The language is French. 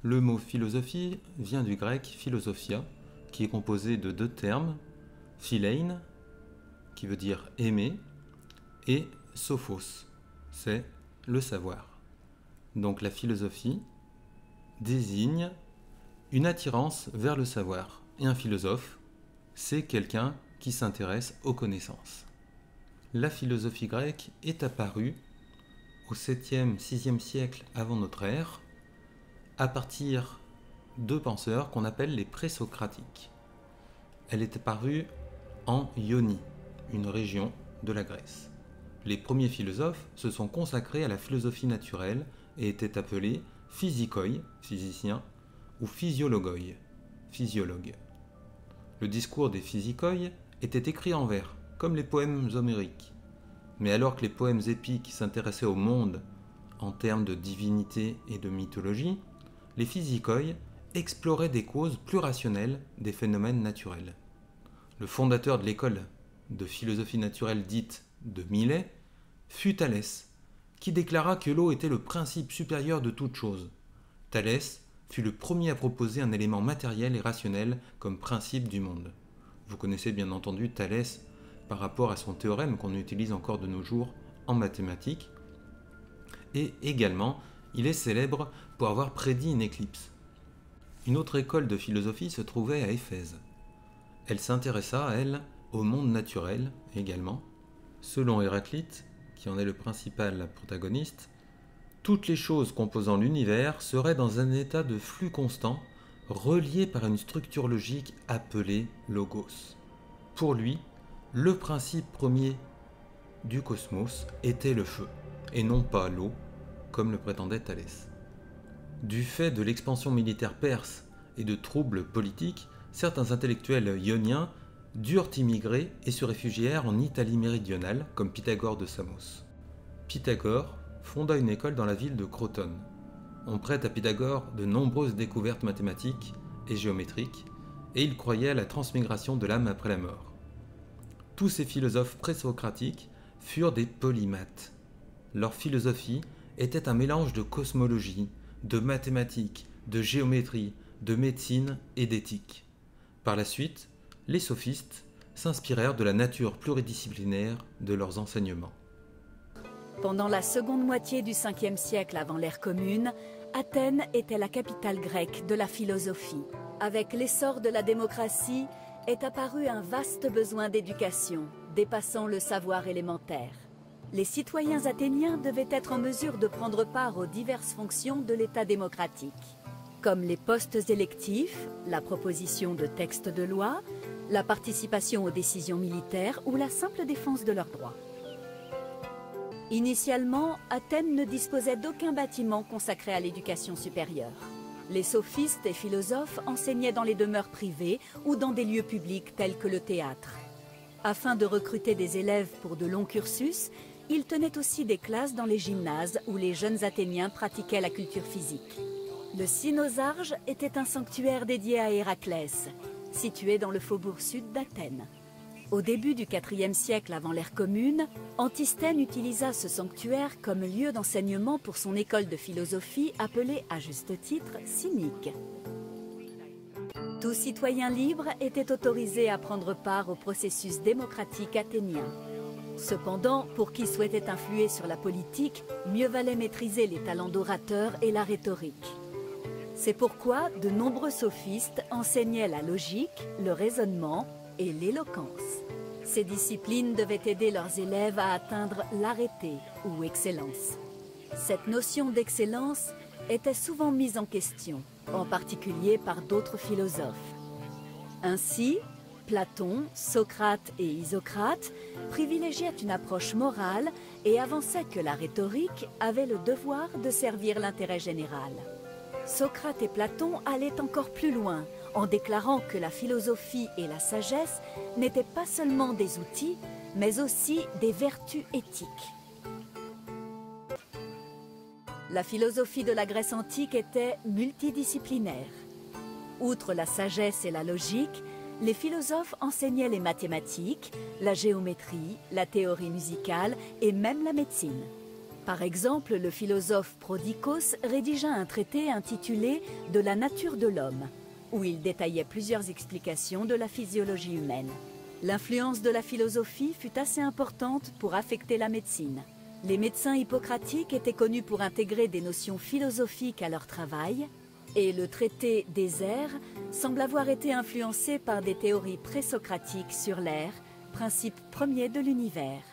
Le mot philosophie vient du grec philosophia, qui est composé de deux termes, philein, qui veut dire aimer, et sophos, c'est le savoir. Donc la philosophie désigne une attirance vers le savoir. Et un philosophe, c'est quelqu'un qui s'intéresse aux connaissances. La philosophie grecque est apparue au 7e, 6e siècle avant notre ère, à partir de penseurs qu'on appelle les présocratiques. Elle est apparue en Ionie, une région de la Grèce. Les premiers philosophes se sont consacrés à la philosophie naturelle et étaient appelés physikoi, physiciens, ou physiologoi, physiologues. Le discours des physikoi était écrit en vers, comme les poèmes homériques. Mais alors que les poèmes épiques s'intéressaient au monde en termes de divinité et de mythologie, les physikoi exploraient des causes plus rationnelles des phénomènes naturels. Le fondateur de l'école de philosophie naturelle dite de Milet fut Thalès, qui déclara que l'eau était le principe supérieur de toute chose. Thalès fut le premier à proposer un élément matériel et rationnel comme principe du monde. Vous connaissez bien entendu Thalès par rapport à son théorème qu'on utilise encore de nos jours en mathématiques. Et également, il est célèbre pour avoir prédit une éclipse. Une autre école de philosophie se trouvait à Éphèse. Elle s'intéressa, elle, au monde naturel également. Selon Héraclite, qui en est le principal protagoniste, toutes les choses composant l'univers seraient dans un état de flux constant, relié par une structure logique appelée logos. Pour lui, le principe premier du cosmos était le feu, et non pas l'eau, comme le prétendait Thalès. Du fait de l'expansion militaire perse et de troubles politiques, certains intellectuels ioniens durent immigrer et se réfugièrent en Italie méridionale, comme Pythagore de Samos. Pythagore fonda une école dans la ville de Crotone. On prête à Pythagore de nombreuses découvertes mathématiques et géométriques, et il croyait à la transmigration de l'âme après la mort. Tous ces philosophes présocratiques furent des polymathes. Leur philosophie était un mélange de cosmologie, de mathématiques, de géométrie, de médecine et d'éthique. Par la suite, les sophistes s'inspirèrent de la nature pluridisciplinaire de leurs enseignements. Pendant la seconde moitié du 5e siècle avant l'ère commune, Athènes était la capitale grecque de la philosophie. Avec l'essor de la démocratie est apparu un vaste besoin d'éducation, dépassant le savoir élémentaire. Les citoyens athéniens devaient être en mesure de prendre part aux diverses fonctions de l'État démocratique, comme les postes électifs, la proposition de textes de loi, la participation aux décisions militaires ou la simple défense de leurs droits. Initialement, Athènes ne disposait d'aucun bâtiment consacré à l'éducation supérieure. Les sophistes et philosophes enseignaient dans les demeures privées ou dans des lieux publics tels que le théâtre. Afin de recruter des élèves pour de longs cursus, ils tenaient aussi des classes dans les gymnases où les jeunes Athéniens pratiquaient la culture physique. Le Cynosarge était un sanctuaire dédié à Héraclès, situé dans le faubourg sud d'Athènes. Au début du IVe siècle avant l'ère commune, Antisthène utilisa ce sanctuaire comme lieu d'enseignement pour son école de philosophie appelée à juste titre Cynique. Tout citoyen libre était autorisé à prendre part au processus démocratique athénien. Cependant, pour qui souhaitait influer sur la politique, mieux valait maîtriser les talents d'orateur et la rhétorique. C'est pourquoi de nombreux sophistes enseignaient la logique, le raisonnement et l'éloquence. Ces disciplines devaient aider leurs élèves à atteindre l'arrêté ou excellence. Cette notion d'excellence était souvent mise en question, en particulier par d'autres philosophes. Ainsi, Platon, Socrate et Isocrate privilégiaient une approche morale et avançaient que la rhétorique avait le devoir de servir l'intérêt général. Socrate et Platon allaient encore plus loin, en déclarant que la philosophie et la sagesse n'étaient pas seulement des outils, mais aussi des vertus éthiques. La philosophie de la Grèce antique était multidisciplinaire. Outre la sagesse et la logique, les philosophes enseignaient les mathématiques, la géométrie, la théorie musicale et même la médecine. Par exemple, le philosophe Prodicos rédigea un traité intitulé « De la nature de l'homme », où il détaillait plusieurs explications de la physiologie humaine. L'influence de la philosophie fut assez importante pour affecter la médecine. Les médecins hippocratiques étaient connus pour intégrer des notions philosophiques à leur travail, et le traité des airs semble avoir été influencé par des théories présocratiques sur l'air, principe premier de l'univers.